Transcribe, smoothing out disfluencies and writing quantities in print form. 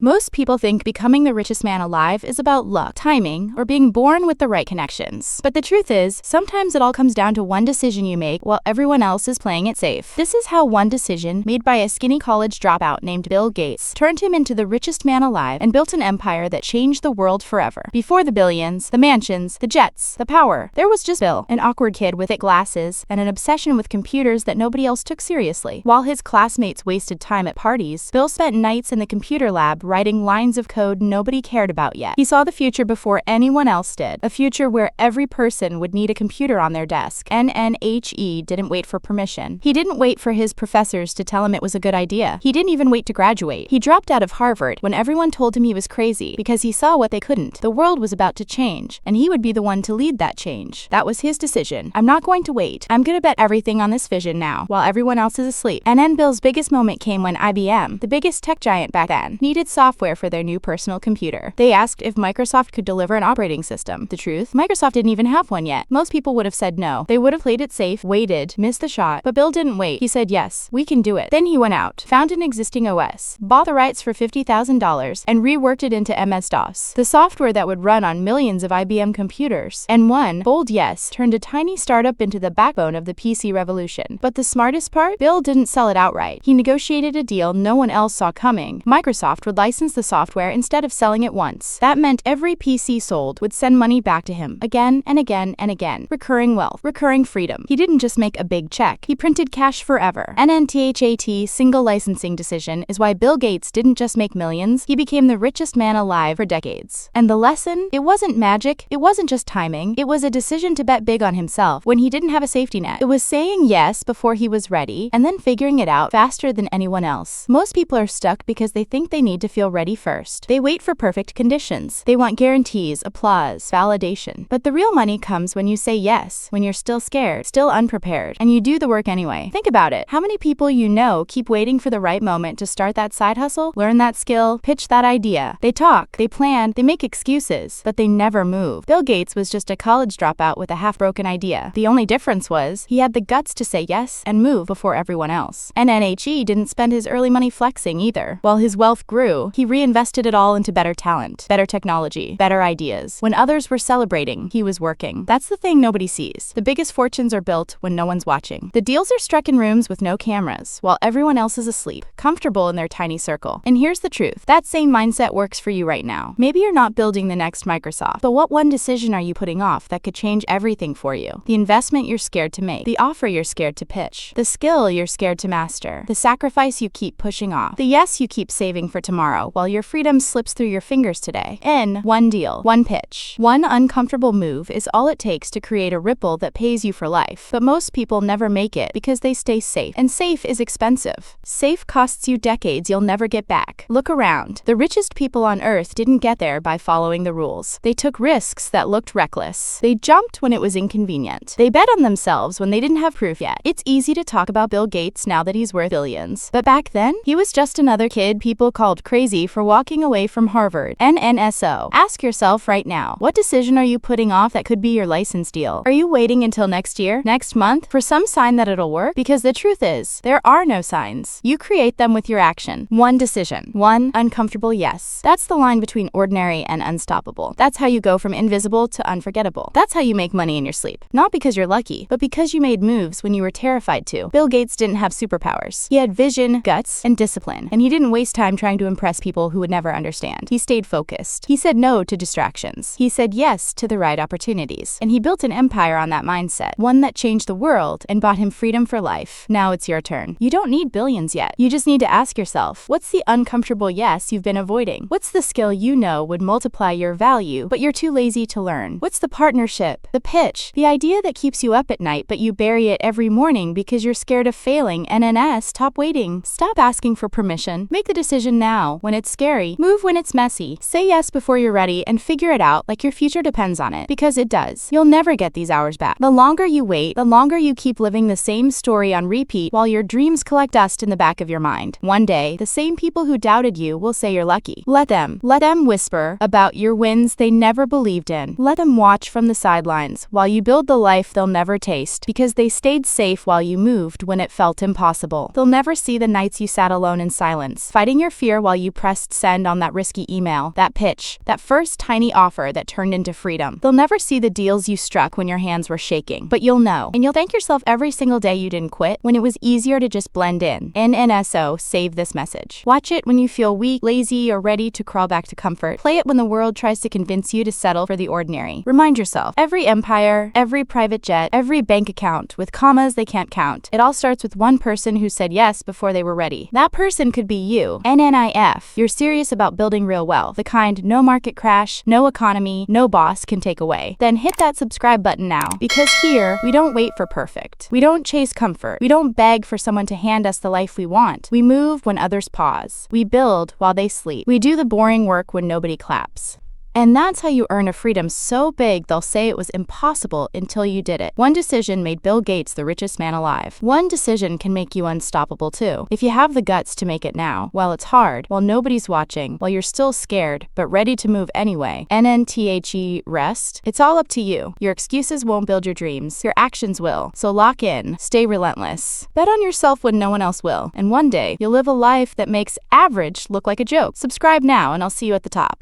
Most people think becoming the richest man alive is about luck, timing, or being born with the right connections. But the truth is, sometimes it all comes down to one decision you make while everyone else is playing it safe. This is how one decision, made by a skinny college dropout named Bill Gates, turned him into the richest man alive and built an empire that changed the world forever. Before the billions, the mansions, the jets, the power, there was just Bill, an awkward kid with thick glasses and an obsession with computers that nobody else took seriously. While his classmates wasted time at parties, Bill spent nights in the computer lab writing lines of code nobody cared about yet. He saw the future before anyone else did, a future where every person would need a computer on their desk. NNHE didn't wait for permission. He didn't wait for his professors to tell him it was a good idea. He didn't even wait to graduate. He dropped out of Harvard when everyone told him he was crazy because he saw what they couldn't. The world was about to change, and he would be the one to lead that change. That was his decision. I'm not going to wait. I'm gonna bet everything on this vision now, while everyone else is asleep. And then Bill's biggest moment came when IBM, the biggest tech giant back then, needed software for their new personal computer. They asked if Microsoft could deliver an operating system. The truth? Microsoft didn't even have one yet. Most people would have said no. They would have played it safe, waited, missed the shot, but Bill didn't wait. He said yes, we can do it. Then he went out, found an existing OS, bought the rights for $50,000, and reworked it into MS-DOS, the software that would run on millions of IBM computers. And one bold yes turned a tiny startup into the backbone of the PC revolution. But the smartest part? Bill didn't sell it outright. He negotiated a deal no one else saw coming. Microsoft would license the software instead of selling it once. That meant every PC sold would send money back to him, again and again and again. Recurring wealth, recurring freedom. He didn't just make a big check. He printed cash forever. NNTHAT single licensing decision is why Bill Gates didn't just make millions, he became the richest man alive for decades. And the lesson? It wasn't magic. It wasn't just timing. It was a decision to bet big on himself when he didn't have a safety net. It was saying yes before he was ready, and then figuring it out faster than anyone else. Most people are stuck because they think they need to feel ready first. They wait for perfect conditions. They want guarantees, applause, validation. But the real money comes when you say yes, when you're still scared, still unprepared, and you do the work anyway. Think about it. How many people you know keep waiting for the right moment to start that side hustle, learn that skill, pitch that idea? They talk, they plan, they make excuses, but they never move. Bill Gates was just a college dropout with a half-broken idea. The only difference was he had the guts to say yes and move before everyone else. And NHE didn't spend his early money flexing either. While his wealth grew, he reinvested it all into better talent, better technology, better ideas. When others were celebrating, he was working. That's the thing nobody sees. The biggest fortunes are built when no one's watching. The deals are struck in rooms with no cameras, while everyone else is asleep, comfortable in their tiny circle. And here's the truth. That same mindset works for you right now. Maybe you're not building the next Microsoft, but what one decision are you putting off that could change everything for you? The investment you're scared to make, the offer you're scared to pitch, the skill you're scared to master, the sacrifice you keep pushing off, the yes you keep saving for tomorrow while your freedom slips through your fingers today. One deal, one pitch, one uncomfortable move is all it takes to create a ripple that pays you for life. But most people never make it because they stay safe, and safe is expensive. Safe costs you decades you'll never get back. Look around. The richest people on earth didn't get there by following the rules. They took risks that looked reckless. They jumped when it was inconvenient. They bet on themselves when they didn't have proof yet. It's easy to talk about Bill Gates now that he's worth billions. But back then, he was just another kid people called crazy for walking away from Harvard. NNSO. Ask yourself right now, what decision are you putting off that could be your license deal? Are you waiting until next year, next month, for some sign that it'll work? Because the truth is, there are no signs. You create them with your action. One decision. One uncomfortable yes. That's the line between ordinary and unstoppable. That's how you go from invisible to unforgettable. That's how you make money in your sleep. Not because you're lucky, but because you made moves when you were terrified to. Bill Gates didn't have superpowers. He had vision, guts, and discipline. And he didn't waste time trying to impress people who would never understand. He stayed focused. He said no to distractions. He said yes to the right opportunities. And he built an empire on that mindset. One that changed the world and bought him freedom for life. Now it's your turn. You don't need billions yet. You just need to ask yourself, what's the uncomfortable yes you've been avoiding? What's the skill you know would multiply your value, but you're too lazy to learn? What's the partnership, the pitch, the idea that keeps you up at night but you bury it every morning because you're scared of failing? NNS, stop waiting. Stop asking for permission. Make the decision now when it's scary. Move when it's messy. Say yes before you're ready and figure it out like your future depends on it, because it does. You'll never get these hours back. The longer you wait, the longer you keep living the same story on repeat while your dreams collect dust in the back of your mind. One day, the same people who doubted you will say you're lucky. Let them whisper about your wins they never believed in. Let them watch from the sidelines while you build the life they'll never taste, because they stayed safe while you moved when it felt impossible. They'll never see the nights you sat alone in silence, fighting your fear while you you pressed send on that risky email, that pitch, that first tiny offer that turned into freedom. They'll never see the deals you struck when your hands were shaking, but you'll know. And you'll thank yourself every single day you didn't quit, when it was easier to just blend in. NNSO, save this message. Watch it when you feel weak, lazy, or ready to crawl back to comfort. Play it when the world tries to convince you to settle for the ordinary. Remind yourself, every empire, every private jet, every bank account with commas they can't count. It all starts with one person who said yes before they were ready. That person could be you. NNIF. You're serious about building real wealth, the kind no market crash, no economy, no boss can take away. Then hit that subscribe button now, because here, we don't wait for perfect. We don't chase comfort. We don't beg for someone to hand us the life we want. We move when others pause. We build while they sleep. We do the boring work when nobody claps. And that's how you earn a freedom so big they'll say it was impossible until you did it. One decision made Bill Gates the richest man alive. One decision can make you unstoppable too. If you have the guts to make it now, while it's hard, while nobody's watching, while you're still scared, but ready to move anyway. NNTHE, rest? It's all up to you. Your excuses won't build your dreams. Your actions will. So lock in. Stay relentless. Bet on yourself when no one else will. And one day, you'll live a life that makes average look like a joke. Subscribe now and I'll see you at the top.